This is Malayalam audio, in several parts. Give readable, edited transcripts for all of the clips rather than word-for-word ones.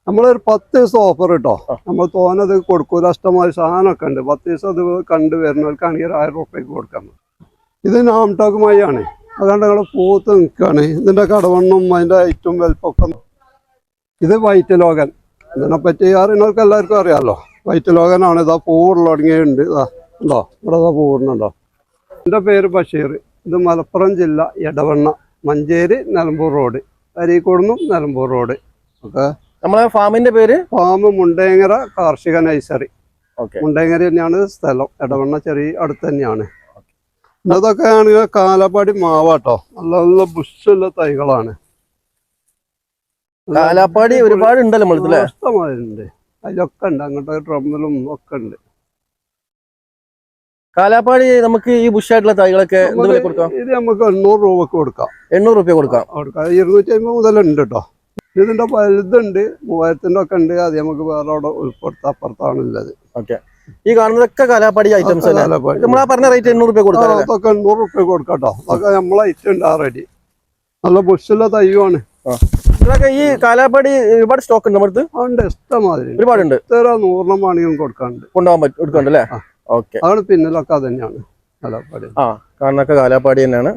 നമ്മളൊരു 10 ദിവസം ഓഫർ കിട്ടോ. നമ്മൾ തോന്നത് കൊടുക്കൂല, ഇഷ്ടമായ സാധനമൊക്കെ ഉണ്ട്. 10 ദിവസം അത് കണ്ടു വരുന്നവർക്കാണെങ്കിൽ 1000 റുപ്യക്ക് കൊടുക്കാം. ഇത് നാംടോക്ക് ആണ്. അതുകൊണ്ട് ഞങ്ങൾ പൂത്ത് നിൽക്കുകയാണ്. ഇതിന്റെ കടവണ്ണും അതിന്റെ ഐറ്റും വലുപ്പൊക്കെ. ഇത് വൈറ്റ് ലോഗൻ. ഇതിനെപ്പറ്റി അറിയുന്നവർക്ക് എല്ലാവർക്കും അറിയാമല്ലോ. വൈറ്റ് ലോഗനാണ്. ഇതാ പൂവുള്ള തുടങ്ങിയുണ്ട്. ഇതാ ഉണ്ടോ, ഇവിടെ ഇതാ പൂവുന്നുണ്ടോ. എൻ്റെ പേര് ബഷീർ. ഇത് മലപ്പുറം ജില്ല, എടവണ്ണ, മഞ്ചേരി, നിലമ്പൂർ റോഡ്, അരീക്കോടുന്നും നിലമ്പൂർ റോഡ്. ഓക്കെ. നമ്മളെ ഫാമിന്റെ പേര് ഫാം മുണ്ടേങ്ങര കാർഷിക നഴ്സറി. മുണ്ടേങ്ങര തന്നെയാണ് സ്ഥലം. എടവണ്ണ ചെറിയ അടുത്ത് തന്നെയാണ്. ഇതൊക്കെ ആണെങ്കിൽ കാലപ്പാടി മാവാട്ടോ. നല്ല നല്ല ബുഷുള്ള തൈകളാണ്. കാലാപ്പാടി ഒരുപാട് ഉണ്ടല്ലോ ഇഷ്ടമാരുണ്ട്. അതിലൊക്കെ ഉണ്ട്. അങ്ങോട്ട് ഡ്രമ്മിലും ഒക്കെ ഉണ്ട്. കാലാപ്പാടി നമുക്ക് ഈ ബുഷായിട്ടുള്ള തൈകളൊക്കെ കൊടുക്കാം. ഇത് നമുക്ക് 800 രൂപക്ക് കൊടുക്കാം. 800 രൂപ കൊടുക്കാം. 250 മുതലുണ്ട് കേട്ടോ. ഇതിന്റെ വലുതുണ്ട്, 3000-ന്റെ ഒക്കെ ഉണ്ട്. അത് നമുക്ക് വേറെ അവിടെ ഉൾപ്പെടുത്താം. അപ്പുറത്താണുള്ളത്. ഓക്കെ. ഈ കാണുന്നതൊക്കെ കാലാപ്പാടി ഐറ്റംസ് നമ്മൾ പറഞ്ഞ റേറ്റ് 800 രൂപ കൊടുക്കാം. അതൊക്കെ 800 രൂപ കൊടുക്കാം കേട്ടോ. അതൊക്കെ നമ്മളെ ഐറ്റം ഉണ്ട് ആൾറെഡി. നല്ല ബുഷുള്ള തൈയുമാണ്. ഈ കാലാപ്പാടി ഒരുപാട് സ്റ്റോക്ക് ഉണ്ട് നമ്മുടെ ഉണ്ട്. ഇഷ്ടമാതിരി ഒരുപാടുണ്ട്. 100 വേണമെങ്കിലും കൊണ്ടുപോകാൻ പറ്റും അല്ലേ? ഓക്കെ. അതാണ് പിന്നിലൊക്കെ അത് തന്നെയാണ് കാലാപ്പാടി. കാണുന്നൊക്കെ കാലാപ്പാടി തന്നെയാണ്.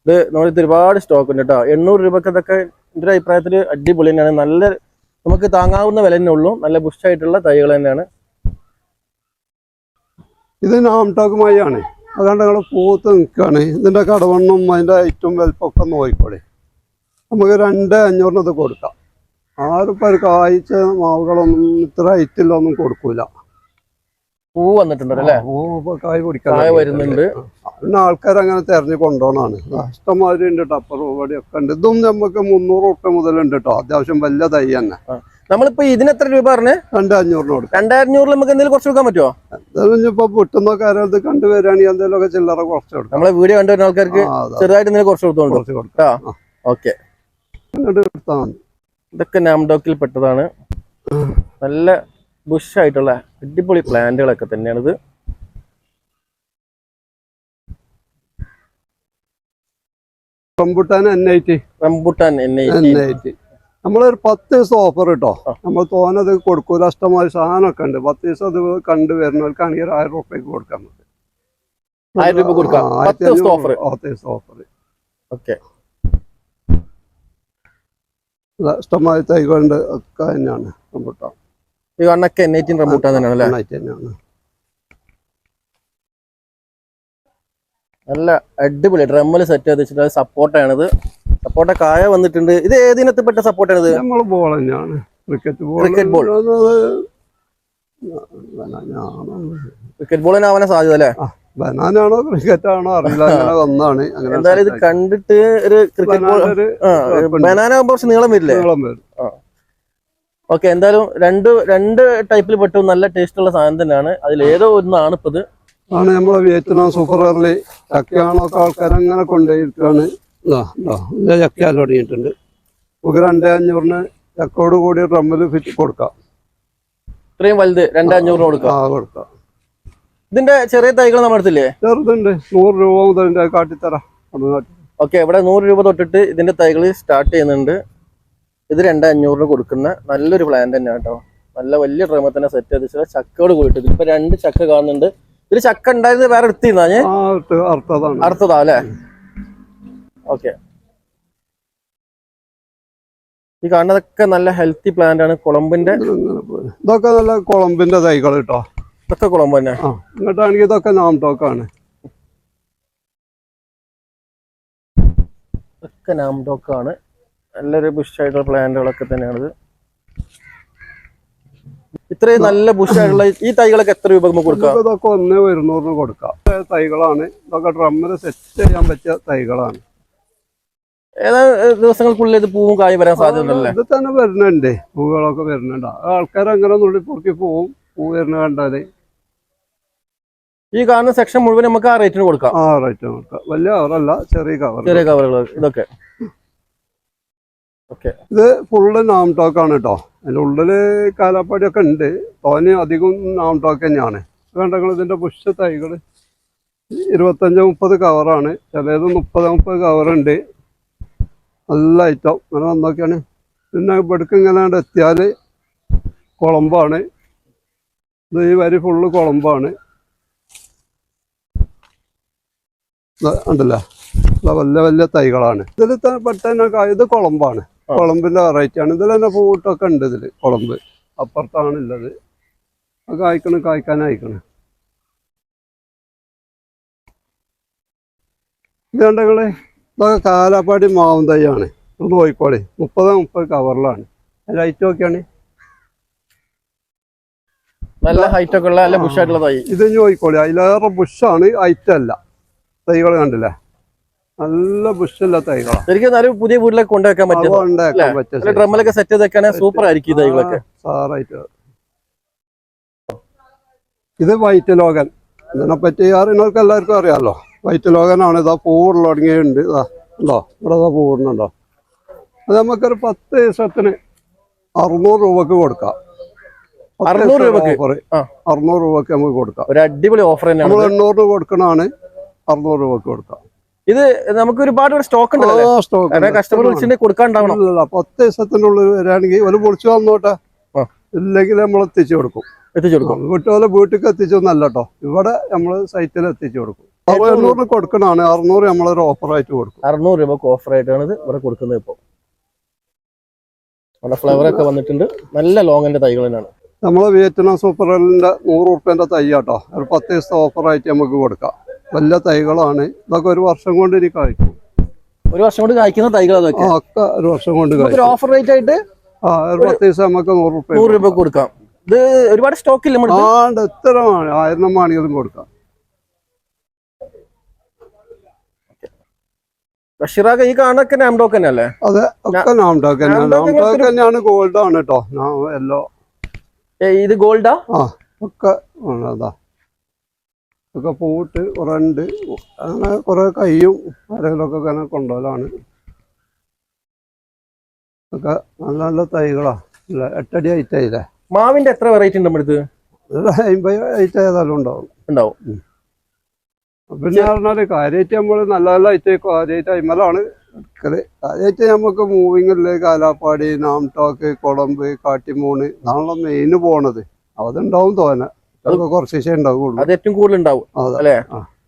ഇത് നമ്മളിത് ഒരുപാട് സ്റ്റോക്ക് ഉണ്ട് കേട്ടോ. 800 രൂപക്ക് ഇതൊക്കെ എൻ്റെ ഒരു അഭിപ്രായത്തിൽ അടിപൊളി തന്നെയാണ്. നല്ല നമുക്ക് താങ്ങാവുന്ന വില തന്നെ ഉള്ളൂ. നല്ല ബുഷായിട്ടുള്ള തൈകൾ തന്നെയാണ്. ഇത് നാംടോക്ക് ആണ്. അതുകൊണ്ട് ഞങ്ങൾ പൂത്ത് നിൽക്കുകയാണ്. ഇതിന്റെ കടവണ്ണും അതിന്റെ ഐറ്റും വലുപ്പൊക്കെ നോക്കിക്കോളെ. നമുക്ക് 2500 ഇത് കൊടുക്കാം. ആരും ഒരു കായ്ച്ച മാവുകളൊന്നും ഇത്ര ഐറ്റിലൊന്നും കൊടുക്കൂല. പൂ വന്നിട്ടുണ്ടല്ലേ? കായ് പിടിക്കാൻ വരുന്നുണ്ട്. പിന്നെ ആൾക്കാർ അങ്ങനെ തെരഞ്ഞു കൊണ്ടുപോകണാണ്. ഇഷ്ടംമാതിരി ഉണ്ട് കേട്ടോ. അപ്പുറം ഒക്കെ ഉണ്ട്. ഇതും നമുക്ക് 300 റുപ്യ മുതലുണ്ട് കേട്ടോ. അത്യാവശ്യം വലിയ തൈ തന്നെ. നമ്മളിപ്പോ ഇതിന് എത്ര രൂപ പറഞ്ഞേ? 2500 കൊടുക്കാം. 2500 നമുക്ക് എന്തെങ്കിലും കുറച്ച് കൊടുക്കാൻ പറ്റുമോ? എന്തായാലും ഇപ്പൊ പൊട്ടുന്ന കാര്യത്തിൽ കണ്ടുവരികയാണെങ്കിൽ എന്തെങ്കിലുമൊക്കെ ചില്ലറ കുറച്ച് കൊടുക്കാം. നമ്മളെ വീഡിയോ കണ്ടുവരുന്ന ആൾക്കാർക്ക് ചെറുതായിട്ട് എന്തെങ്കിലും കുറച്ച് കൊടുക്കാം. ഓക്കെ. ഇതൊക്കെ നാംടോക്കിൽ പെട്ടതാണ്. നല്ല ബുഷ് ആയിട്ടുള്ള അടിപൊളി പ്ലാന്റുകളൊക്കെ തന്നെയാണിത്. Rambutan N80. നമ്മളൊരു 10 ദിവസം ഓഫർ കിട്ടോ. നമ്മൾ തോന്നത് കൊടുക്കൂല, ഇഷ്ടമായ സാധനമൊക്കെ ഉണ്ട്. 10 ദിവസം അത് കണ്ടു വരുന്നവർക്കാണെങ്കിൽ 1000 റുപ്യക്ക് കൊടുക്കാം. 1000 രൂപ കൊടുക്കാം. 10 ദിവസം ഓഫർ. ഓക്കെ. ഇഷ്ടമായ തൈകളുണ്ട് ഒക്കെ തന്നെയാണ് റംബുട്ടാൻ. ഈ കണ്ണൊക്കെ N18 റംബുട്ടാൻ തന്നെയാണ് അല്ലേ? നല്ല അടിപൊളി ഡ്രമ്മിൽ സെറ്റ് ചെയ്ത് വെച്ചിട്ട് സപ്പോർട്ടാണിത്. സപ്പോർട്ട കായ വന്നിട്ടുണ്ട്. ഇത് ഏതിനത്തിൽപ്പെട്ട സപ്പോർട്ടാണിത്? നമ്മള് ബോൾ തന്നെയാണ്. Cricket ball. ക്രിക്കറ്റ് ബോളിന് ആവാൻ സാധ്യത അല്ലേ? ബനാനാണോ ക്രിക്കറ്റ് ആണോ അറിയില്ല. അങ്ങനെ വന്നാണ്. എന്തായാലും ഇത് കണ്ടിട്ട് ഒരു ക്രിക്കറ്റ് ബോൾ. ബനാന കുറച്ച് നീളം വരില്ലേ? ഓക്കെ. എന്തായാലും രണ്ട് ടൈപ്പിൽ പെട്ടു. നല്ല ടേസ്റ്റ് ഉള്ള സാധനം തന്നെയാണ്. അതിൽ ഏതോ ഒന്നാണ് ഇപ്പത്. ആണ് നമ്മളെ വിയറ്റ്നാം സൂപ്പർ എയർലി ചക്കയാണൊക്കെ ആൾക്കാരങ്ങനെ കൊണ്ടുപോയിരിക്കുകയാണ്. ചക്കയാൽ തുടങ്ങിയിട്ടുണ്ട്. നമുക്ക് 2500 ചക്കോട് കൂടി ഡ്രമ്മിൽ ഫിറ്റ് കൊടുക്കാം. ഇത്രയും വലുത് 2500 കൊടുക്കാം. ഇതിന്റെ ചെറിയ തൈകൾ നമ്മുടെ അടുത്തില്ലേ? ചെറുതുണ്ട്. 100 രൂപ മുതൽ കാട്ടിത്തരാം. ഓക്കെ. ഇവിടെ 100 രൂപ തൊട്ടിട്ട് ഇതിന്റെ തൈകൾ സ്റ്റാർട്ട് ചെയ്യുന്നുണ്ട്. ഇത് 2500 കൊടുക്കുന്ന നല്ലൊരു പ്ലാന്റ് തന്നെയാണ് കേട്ടോ. നല്ല വലിയ ഡ്രമ്മ തന്നെ സെറ്റ് ചെയ്ത് ചക്കയോട് കൂടിയിട്ട് ഇപ്പൊ 2 ചക്ക കാണുന്നുണ്ട്. ഇതിൽ ചക്ക ഉണ്ടായത് വേറെ എടുത്തിരുന്നാ ഞാൻ അർത്ഥതാ അല്ലേ? ഓക്കെ. ഈ കാണുന്നതൊക്കെ നല്ല ഹെൽത്തി പ്ലാന്റ് ആണ്. കുളമ്പിന്റെ ഇതൊക്കെ നല്ല കുളമ്പിന്റെ തൈകൾ കേട്ടോ. ഇതൊക്കെ കുളമ്പ് തന്നെ. ഇങ്ങോട്ടാണെങ്കിൽ ഇതൊക്കെ നാംടോക്കാണ്. ഇതൊക്കെ നാംടോക്കാണ്. നല്ലൊരു ബുഷായിട്ടുള്ള പ്ലാന്റുകളൊക്കെ തന്നെയാണിത്. ഇത്രയും നല്ല ബുഷായിട്ടുള്ള ഈ തൈകളൊക്കെ എത്ര രൂപ നമുക്ക് കൊടുക്കാം? ഇതൊക്കെ 1,100 കൊടുക്കാം. തൈകളാണ്. ഇതൊക്കെ ഡ്രമ്മിൽ സെറ്റ് ചെയ്യാൻ പറ്റിയ തൈകളാണ്. ഏതാനും ദിവസങ്ങൾക്കുള്ളിൽ ഇത് പൂവും കായും വരാൻ സാധ്യതയുണ്ടല്ലേ? ഇത് തന്നെ വരുന്നുണ്ട്. പൂവുകളൊക്കെ വരുന്നുണ്ട്. ആൾക്കാർ അങ്ങനെ നുള്ളിപ്പൊറുക്കി പോവും. പൂ വരുന്ന കണ്ടാല്. ഈ കാണുന്ന സെക്ഷൻ മുഴുവൻ നമുക്ക് ആ റേറ്റിന് കൊടുക്കാം. റേറ്റിന് കൊടുക്കാം. വലിയ കവറല്ല, ചെറിയ കവറുകൾ. ഇതൊക്കെ ഇത് ഫുള്ള് നാംടോക്കാണ് കേട്ടോ. അതിൻ്റെ ഉള്ളില് കാലാപ്പാടിയൊക്കെ ഉണ്ട്. തോനെ അധികം നാംടോക്ക് തന്നെയാണ്. വേണ്ടങ്ങൾ ഇതിന്റെ പുഷ് തൈകൾ 25-30 കവറാണ്. ചിലത് 30-30 കവറുണ്ട്. നല്ല ഐറ്റം. അങ്ങനെ വന്നൊക്കെയാണ്. പിന്നെ ഇവിടേക്ക് ഇങ്ങനെ എത്തിയാൽ കുളമ്പാണ്. ഇത് ഈ വരി ഫുള്ള് കുളമ്പാണ്. ഉണ്ടല്ലോ വലിയ വലിയ തൈകളാണ്. ഇതിൽ പെട്ടെന്ന് ഇത് കുളമ്പാണ്. കുളമ്പിന്റെ വെറൈറ്റി ആണ്. ഇതിൽ തന്നെ പൂട്ടൊക്കെ ഉണ്ട്. ഇതിൽ കുളമ്പ് അപ്പുറത്താണ് ഉള്ളത്. കായ്ക്കാനായിക്കണ്. ഇത് കണ്ടങ്ങള് ഇതൊക്കെ കാലാപ്പാടി മാവും തൈയാണ്. നോക്കിക്കോളി 30 കവറിലാണ്. ലൈറ്റ് നോക്കിയാണ്. നല്ല ഹൈറ്റ് ഒക്കെ ഉള്ള നല്ല ബുഷായിട്ടുള്ള തൈ. ഇത് നോക്കിക്കോളി അതിലേറെ ബുഷാണ്, ഹൈറ്റ് അല്ല. തൈകൾ കണ്ടില്ലേ, നല്ല ബുഷല്ല തൈകളാണ്. ശരിക്കും പുതിയ വീട്ടിലേക്ക് കൊണ്ടുവെക്കാൻ പറ്റും. ഡ്രമ്മിലൊക്കെ സെറ്റ് ചെയ്തൊക്കെ സൂപ്പർ ആയിരിക്കും തൈകളൊക്കെ. സാറായിട്ട്. ഇത് വൈറ്റ് ലോഗൻ. ഇതിനെപ്പറ്റി അറിയുന്നവർക്ക് എല്ലാവർക്കും അറിയാമല്ലോ. വൈറ്റ് ലോഗനാണ്. ഇതാ പൂവുള്ള തുടങ്ങിയുണ്ട്. ഇതാ ഉണ്ടോ, ഇവിടെ ഇതാ പൂവിടുന്നുണ്ടോ. അത് നമുക്കൊരു 10 ദിവസത്തിന് 600 രൂപക്ക് കൊടുക്കാം. 600 രൂപക്ക് 600 രൂപക്ക് നമുക്ക് കൊടുക്കാം. ഒരു അടിപൊളി ഓഫർ തന്നെയാണ്. നമ്മൾ 800 രൂപ കൊടുക്കണതാണ്, 600 രൂപക്ക് കൊടുക്കാം. ഇത് നമുക്ക് ഒരുപാട് സ്റ്റോക്ക് ഉണ്ടല്ലോ. കസ്റ്റമർ വിളിച്ചിട്ട് കൊടുക്കാണ്ടാവണം. 10 ദിവസത്തിനുള്ളിൽ വരികയാണെങ്കിൽ ഒരു പൊളിച്ചു വന്നോട്ടെ, ഇല്ലെങ്കിൽ നമ്മൾ എത്തിച്ചു കൊടുക്കും. വീട്ടുപോലെ വീട്ടിലേക്ക് എത്തിച്ചൊന്നല്ല കേട്ടോ, ഇവിടെ നമ്മൾ സൈറ്റിൽ എത്തിച്ചു കൊടുക്കും. 600 കൊടുക്കണതാണ്. 600 നമ്മളൊരു ഓഫറായിട്ട് കൊടുക്കും. 600 രൂപക്ക് ഓഫറായിട്ടാണ് ഇത് ഇവിടെ കൊടുക്കുന്നത്. ഇപ്പോൾ അവിടെ ഫ്ലവർ ഒക്കെ വന്നിട്ടുണ്ട്. നല്ല ലോങ്ങിന്റെ തൈകൾ തന്നെയാണ്. നമ്മളെ വിയറ്റ്നാം സൂപ്പറിന്റെ 100 റുപ്യന്റെ തൈ കേട്ടോ. ഒരു 10 ദിവസത്തെ ഓഫറായിട്ട് നമുക്ക് കൊടുക്കാം. വലിയ തൈകളാണ്. ഇതൊക്കെ ഒരു വർഷം കൊണ്ട് ഇനി കായ്ക്കും. ഒരു വർഷം കൊണ്ട് കായ്ക്കുന്ന തൈകൾ അതൊക്കെ ഒരു വർഷം കൊണ്ട് കായ്ക്കും. ഓഫർ റേറ്റ് ആയിട്ട് ഒരു 10 ദിവസം നമുക്ക് 100 രൂപ കൊടുക്കാം. ഇത് ഒരുപാട് സ്റ്റോക്ക് ഇല്ല. എത്ര 1000 വേണമെങ്കിലും കൊടുക്കാം. ബഷീറാക്ക ഈ കാണൊക്കെ നാംഡോക്ക് തന്നെ അല്ലേ? അതെ, ഒക്കെ നാംഡോക്ക് തന്നെയാണ്. ഗോൾഡ് ആണ് കേട്ടോ. യെല്ലോ. ഇത് ഗോൾഡാ? ഒക്കെ അതാ. ഒക്കെ പൂട്ട് കുറെ ഉണ്ട്. അങ്ങനെ കുറെ കയ്യും ആരെങ്കിലുമൊക്കെ അങ്ങനെ കൊണ്ടുപോലാണ്. ഒക്കെ നല്ല നല്ല തൈകളാ. 8 അടി ഹൈറ്റ് ആയില്ലേ. മാവിന്റെ എത്ര വെറൈറ്റി ഉണ്ട് നമ്മുടെ അടുത്ത്? 50 ഹൈറ്റ് ആയതാലും ഉണ്ടാവും. പിന്നെ പറഞ്ഞാല് കാര്യമായിട്ട് നമ്മള് നല്ല നല്ല ഐറ്റം കാര്യമായിട്ട് അയിമലാണ് എടുക്കല്. കാര്യമായിട്ട് നമുക്ക് മൂവിങ്ങില് കാലാപ്പാടി, നാംടോക്ക്, കുളമ്പ്, കാട്ടിമൂണ് ഇതാണല്ലോ മെയിന് പോണത്. അതുണ്ടാവും തോന്നെ. അതൊക്കെ കുറച്ചേ ഉണ്ടാവുള്ളൂ. അത് ഏറ്റവും കൂടുതൽ ഉണ്ടാവും അല്ലേ?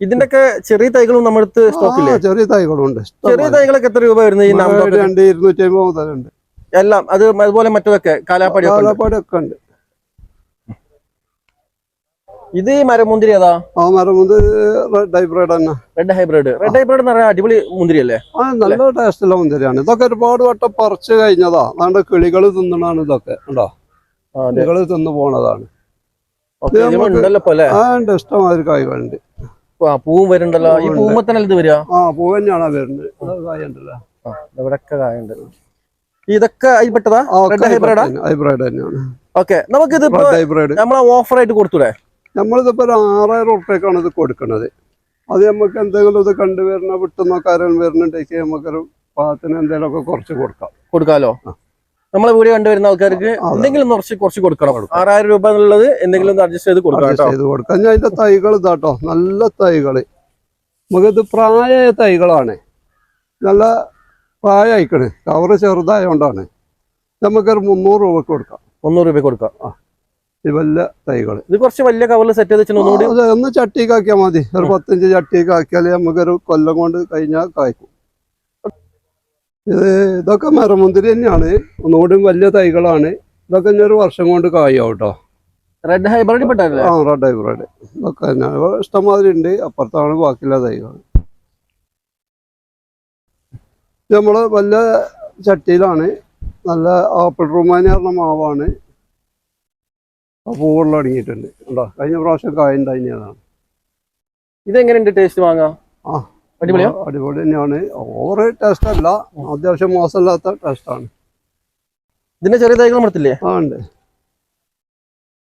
ഇതിന്റെ ഒക്കെ ചെറിയ തൈകളും നമ്മുടെ അടുത്ത് സ്റ്റോക്കില്ലേ? ചെറിയ തൈകളുണ്ട്. ചെറിയ തൈകളൊക്കെ എത്ര രൂപ വരുന്നത്? 200-250 മുതലുണ്ട്. എല്ലാം അതുപോലെ മറ്റതൊക്കെ കാലാപ്പാടി ഒക്കെ ഉണ്ട്. ഇത് മരമുന്തിരി ഏതാ? മരമുന്തിരി റെഡ് ഹൈബ്രിഡ് തന്നെ. റെഡ് ഹൈബ്രിഡ് എന്ന് പറയാൻ അടിപൊളി മുന്തിരി അല്ലേ? നല്ല ടേസ്റ്റുള്ള മുന്തിരിയാണ്. ഇതൊക്കെ ഒരുപാട് വട്ടം പറിച്ച് കഴിഞ്ഞതാ. അതാണ്ട് കിളികൾ തിന്നണാണ് ഇതൊക്കെ. ഉണ്ടോ, കിളികൾ തിന്നു പോണതാണ്. ഇഷ്ടമാതിരി കായ്കളുണ്ട്. പൂവും വരുന്നുണ്ടല്ലോ. ഈ പൂവുമ്പോ തന്നെ ഇത് വരിക? പൂവ് തന്നെയാണ് വരുന്നത്. കായുണ്ടല്ലോ, ഇവിടെയൊക്കെ കായുണ്ട്. ഇതൊക്കെ പെട്ടതാ? ഹൈബ്രിഡ് തന്നെയാണ്. ഓക്കെ, നമുക്കിത് നമ്മളെ ഓഫർ ആയിട്ട് കൊടുത്തൂടെ? നമ്മളിതിപ്പോ 6000 റുപ്യക്കാണ് ഇത് കൊടുക്കുന്നത്. അത് നമുക്ക് എന്തെങ്കിലും ഇത് കണ്ടുവരുന്ന വിട്ടുന്നോക്കാരൻ വരുന്നുണ്ടെങ്കിൽ നമുക്കൊരു പാകത്തിന് എന്തെങ്കിലുമൊക്കെ കുറച്ച് കൊടുക്കാലോ. നമ്മളെ വീഡിയോ കണ്ടുവരുന്ന ആൾക്കാർക്ക് എന്തെങ്കിലും കുറച്ച് കൊടുക്കണം. 6000 രൂപ എന്നുള്ളത് എന്തെങ്കിലും അഡ്ജസ്റ്റ് ചെയ്ത് കൊടുക്കാം. ഞാൻ അതിന്റെ തൈകൾ ഇതാട്ടോ, നല്ല തൈകള്. നമുക്കിത് പ്രായമായ തൈകളാണ്. നല്ല പ്രായമായിക്കണ്. കവറ് ചെറുതായോണ്ടാണ്. നമുക്കൊരു 300 രൂപക്ക് കൊടുക്കാം. 300 രൂപ കൊടുക്കാം. വലിയ തൈകള്. ഇത് കുറച്ച് വലിയ കവറിൽ സെറ്റ് ചെയ്ത് ഒന്ന് ചട്ടിക്കാക്കിയാൽ മതി. ഒരു 15 ചട്ടിയൊക്കെ ആക്കിയാൽ നമുക്കൊരു കൊല്ലം കൊണ്ട് കഴിഞ്ഞാൽ കായ്ക്കും. ഇതൊക്കെ മരമുന്തിരി തന്നെയാണ്. ഒന്നുകൂടി വലിയ തൈകളാണ്. ഇതൊക്കെ ഇനി ഒരു വർഷം കൊണ്ട് കായാവും കേട്ടോ. റെഡ് ഹൈബ്രിഡ് പെട്ടല്ലേ? റെഡ് ഹൈബ്രിഡ് ഇതൊക്കെ തന്നെയാണ്. ഇഷ്ടംമാതിരി ഉണ്ട്. അപ്പുറത്താണ് ബാക്കിയുള്ള തൈകൾ. നമ്മള് വലിയ ചട്ടിയിലാണ്. നല്ല ആപ്പിൾ റുമാനി പറഞ്ഞ മാവാണ്. പൂവുള്ള തുടങ്ങിയിട്ടുണ്ട്. ഉണ്ടോ, കഴിഞ്ഞ പ്രാവശ്യം കായുണ്ടായിരുന്നതാണ്. ഇതെങ്ങനെയുണ്ട് ടേസ്റ്റ്? വാങ്ങാം. അടിപൊളി തന്നെയാണ്. ഓവർ ടേസ്റ്റ് അല്ല, അത്യാവശ്യം മോശമില്ലാത്ത ടേസ്റ്റാണ്. ഇതിന്റെ ചെറിയ തൈകൾ നിർത്തില്ലേ? ഉണ്ട്.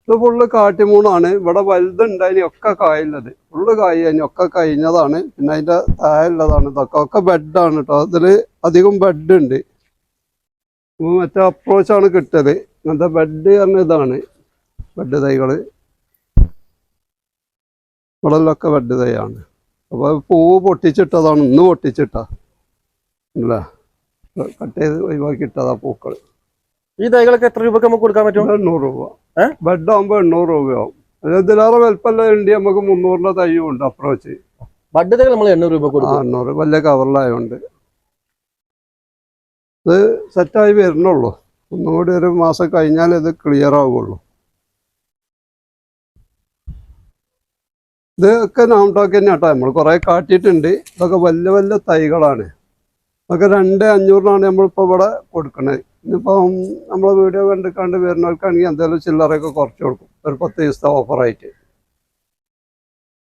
ഇത് ഫുള്ള് കാട്ടിമൂണാണ്. ഇവിടെ വലുതുണ്ടായിനി ഒക്കെ കായുള്ളത്. ഫുള്ള് കായി ഒക്കെ കഴിഞ്ഞതാണ്. പിന്നെ അതിന്റെ താഴെയുള്ളതാണ്. ഇതൊക്കെ ഒക്കെ ബെഡാണ് കേട്ടോ. അതില് അധികം ബെഡ് ഉണ്ട്. മറ്റേ അപ്രോച്ചാണ് കിട്ടിയത്. അങ്ങനത്തെ ബെഡ് പറഞ്ഞ ഇതാണ് ബെഡ് തൈകള്. ഇവിടെല്ലൊക്കെ ബെഡ് തൈയാണ്. അപ്പൊ പൂവ് പൊട്ടിച്ചിട്ടതാണ്. ഇന്ന് പൊട്ടിച്ചിട്ടാ അല്ലേ, കട്ട് ചെയ്ത് ഒഴിവാക്കി ഇട്ടതാ പൂക്കള്. ഈ തൈകളൊക്കെ എത്ര രൂപക്ക് നമുക്ക് കൊടുക്കാൻ പറ്റും? 800 രൂപ. ബെഡ് ആകുമ്പോ 800 രൂപയാവും. ഇതിലേറെ വലുപ്പമല്ല ഉണ്ട്, നമുക്ക് 300-ന്റെ തയ്യും ഉണ്ട് അപ്രോച്ച്. ബഡ് തൈകൾ നമ്മൾ 800 രൂപ കൊടുക്കും. 800 വലിയ കവറിലായോണ്ട് ഇത് സെറ്റായി വരുന്നുള്ളൂ. ഒന്നുകൂടി ഒരു മാസം കഴിഞ്ഞാൽ ഇത് ക്ലിയർ ആവുള്ളൂ. ഇതൊക്കെ നാംടോക്ക് തന്നെ കേട്ടോ, നമ്മൾ കുറെ കാട്ടിയിട്ടുണ്ട്. ഇതൊക്കെ വലിയ വലിയ തൈകളാണ്. അതൊക്കെ 2500-നാണ് നമ്മളിപ്പോൾ ഇവിടെ കൊടുക്കണത്. ഇന്നിപ്പം നമ്മളെ വീഡിയോ കണ്ട് വരുന്നവർക്കാണെങ്കിൽ എന്തെങ്കിലും ചില്ലറയൊക്കെ കുറച്ച് കൊടുക്കും, ഒരു 10 ദിവസത്തെ ഓഫറായിട്ട്.